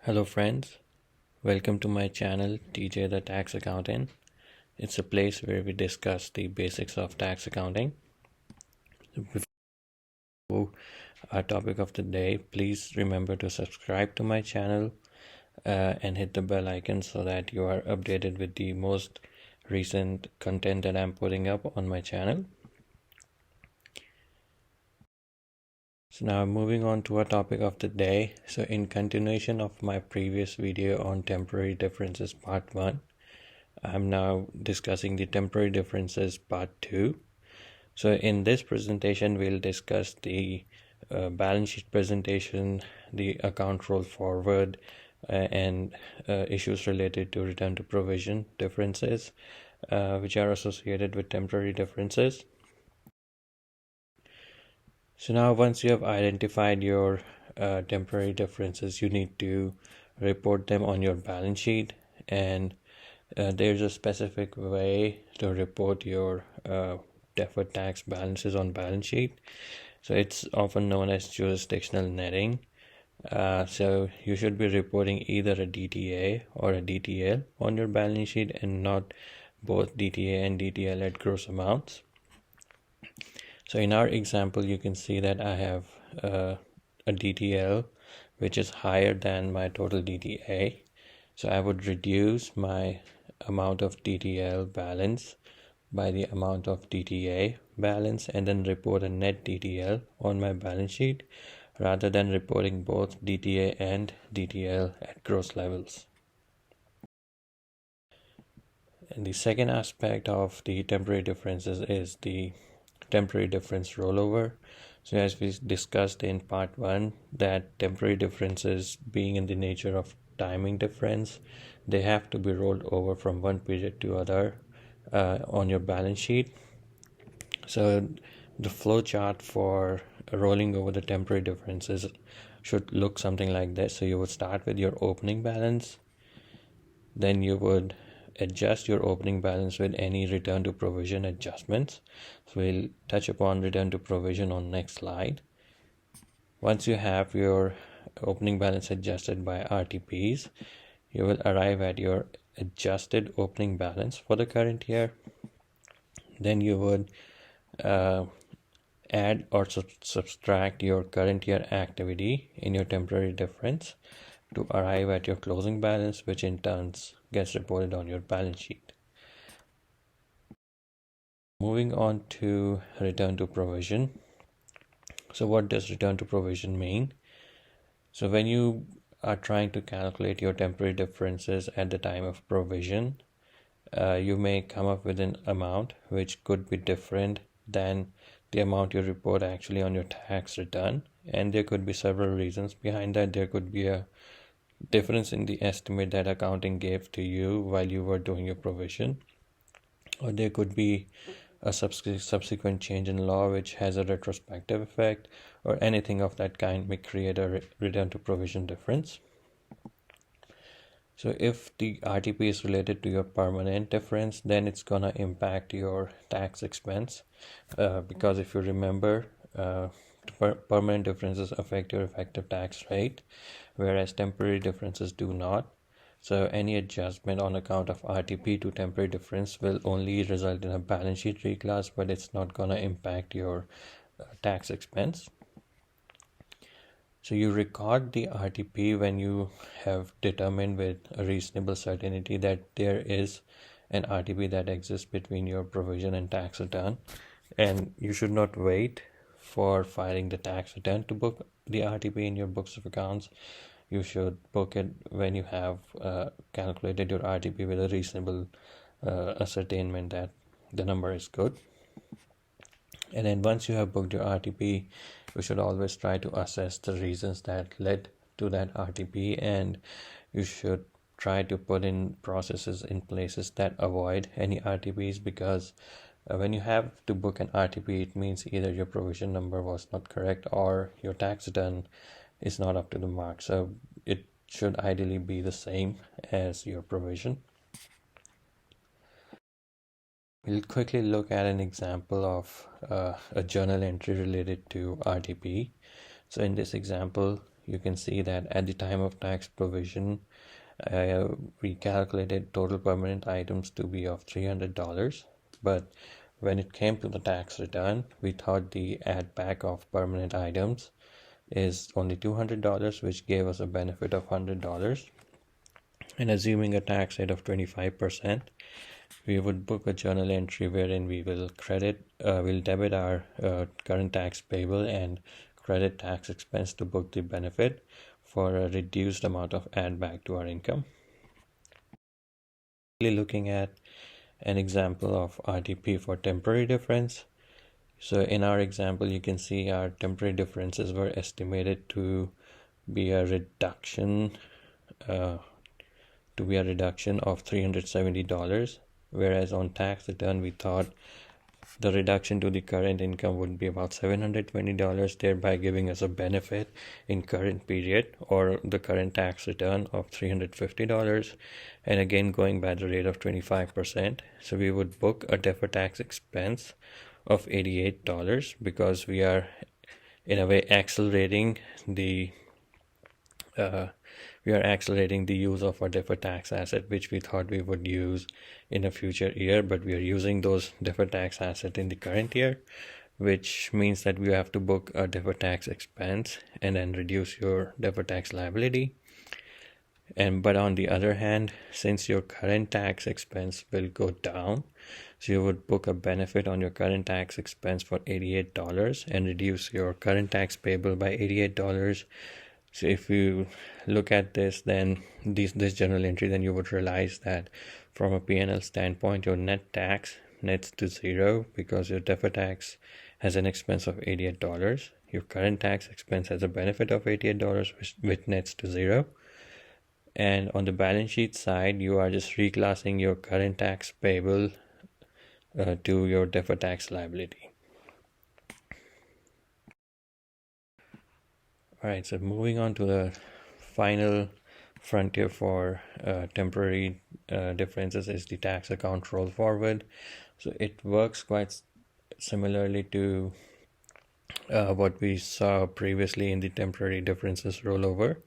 Hello friends, welcome to my channel TJ the Tax Accountant. It's a place where we discuss the basics of tax accounting. Before our topic of the day, please remember to subscribe to my channel and hit the bell icon so that you are updated with the most recent content that I'm putting up on my channel. So now moving on to our topic of the day. So in continuation of my previous video on temporary differences part 1, I'm now discussing the temporary differences part 2. So in this presentation, we'll discuss the balance sheet presentation, the account roll forward, and issues related to return to provision differences, which are associated with temporary differences. So now once you have identified your temporary differences, you need to report them on your balance sheet, and there's a specific way to report your deferred tax balances on balance sheet. So it's often known as jurisdictional netting. So you should be reporting either a DTA or a DTL on your balance sheet and not both DTA and DTL at gross amounts. So in our example, you can see that I have a DTL which is higher than my total DTA. So I would reduce my amount of DTL balance by the amount of DTA balance and then report a net DTL on my balance sheet rather than reporting both DTA and DTL at gross levels. And the second aspect of the temporary differences is the temporary difference rollover. So as we discussed in part 1, that temporary differences being in the nature of timing difference, they have to be rolled over from one period to other on your balance sheet. So the flow chart for rolling over the temporary differences should look something like this. So you would start with your opening balance, then you would adjust your opening balance with any return to provision adjustments. So we'll touch upon return to provision on next slide. Once you have your opening balance adjusted by RTPs, you will arrive at your adjusted opening balance for the current year. Then you would add or subtract your current year activity in your temporary difference to arrive at your closing balance, which in turn gets reported on your balance sheet. Moving on to return to provision. So what does return to provision mean? So when you are trying to calculate your temporary differences at the time of provision, you may come up with an amount which could be different than the amount you report actually on your tax return, and there could be several reasons behind that. There could be a difference in the estimate that accounting gave to you while you were doing your provision, or there could be a subsequent change in law which has a retrospective effect, or anything of that kind may create a return to provision difference. So if the RTP is related to your permanent difference, then it's gonna impact your tax expense, because if you remember, permanent differences affect your effective tax rate, whereas temporary differences do not. So any adjustment on account of RTP to temporary difference will only result in a balance sheet reclass, but it's not gonna impact your tax expense. So you record the RTP when you have determined with a reasonable certainty that there is an RTP that exists between your provision and tax return, and you should not wait for filing the tax return to book the RTP in your books of accounts. You should book it when you have calculated your RTP with a reasonable ascertainment that the number is good. And then once you have booked your RTP, you should always try to assess the reasons that led to that RTP, and you should try to put in processes in places that avoid any RTPs, because when you have to book an RTP, it means either your provision number was not correct or your tax return is not up to the mark. So it should ideally be the same as your provision. We'll quickly look at an example of a journal entry related to RTP. So in this example, you can see that at the time of tax provision, we calculated total permanent items to be of $300, but when it came to the tax return, we thought the add back of permanent items is only $200, which gave us a benefit of $100. And assuming a tax rate of 25%, we would book a journal entry wherein we will debit our current tax payable and credit tax expense to book the benefit for a reduced amount of add back to our income. Looking at an example of RDP for temporary difference. So in our example, you can see our temporary differences were estimated to be a reduction of $370, whereas on tax return we thought the reduction to the current income would be about $720, thereby giving us a benefit in current period or the current tax return of $350. And again, going by the rate of 25%, so we would book a deferred tax expense of $88 because we are in a way accelerating the use of our deferred tax asset, which we thought we would use in a future year, but we are using those deferred tax asset in the current year, which means that we have to book a deferred tax expense and then reduce your deferred tax liability. But on the other hand, since your current tax expense will go down, so you would book a benefit on your current tax expense for $88 and reduce your current tax payable by $88. So if you look at this, then this journal entry, then you would realize that from a P&L standpoint, your net tax nets to zero because your deferred tax has an expense of $88. Your current tax expense has a benefit of $88, which nets to zero. And on the balance sheet side, you are just reclassing your current tax payable to your deferred tax liability. All right, so moving on to the final frontier for temporary differences is the tax account roll forward. So it works quite similarly to what we saw previously in the temporary differences rollover.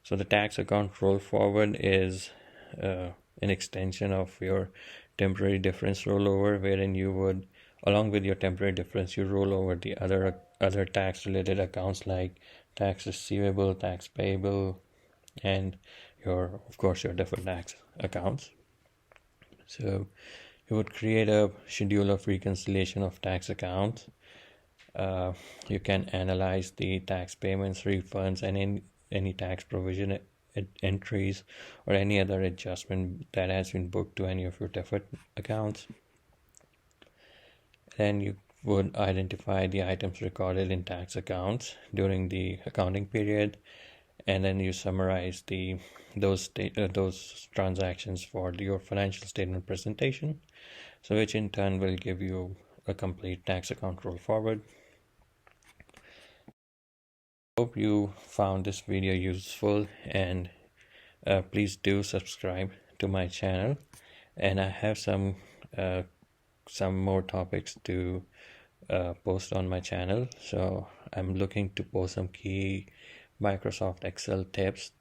So the tax account roll forward is an extension of your temporary difference rollover, wherein you would, along with your temporary difference, you roll over the other tax related accounts like tax receivable, tax payable, and of course your deferred tax accounts. So you would create a schedule of reconciliation of tax accounts. You can analyze the tax payments, refunds, and any tax provision entries or any other adjustment that has been booked to any of your deferred accounts. Then you would identify the items recorded in tax accounts during the accounting period, and then you summarize those transactions for your financial statement presentation, so which in turn will give you a complete tax account roll forward. Hope you found this video useful, and please do subscribe to my channel, and I have some more topics to post on my channel. So I'm looking to post some key Microsoft Excel tips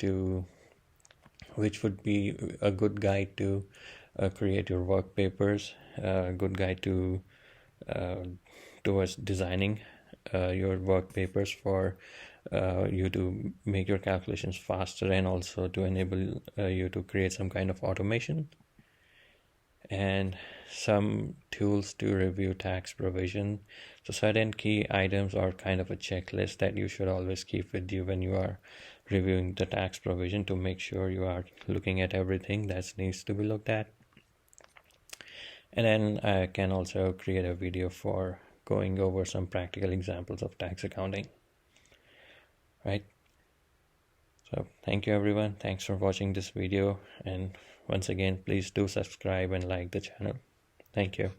which would be a good guide to create your work papers, a good guide towards designing your work papers for you to make your calculations faster, and also to enable you to create some kind of automation, and some tools to review tax provision. So certain key items are kind of a checklist that you should always keep with you when you are reviewing the tax provision, to make sure you are looking at everything that needs to be looked at. And then I can also create a video for going over some practical examples of tax accounting. Right? So thank you everyone. Thanks for watching this video, and once again, please do subscribe and like the channel. Thank you.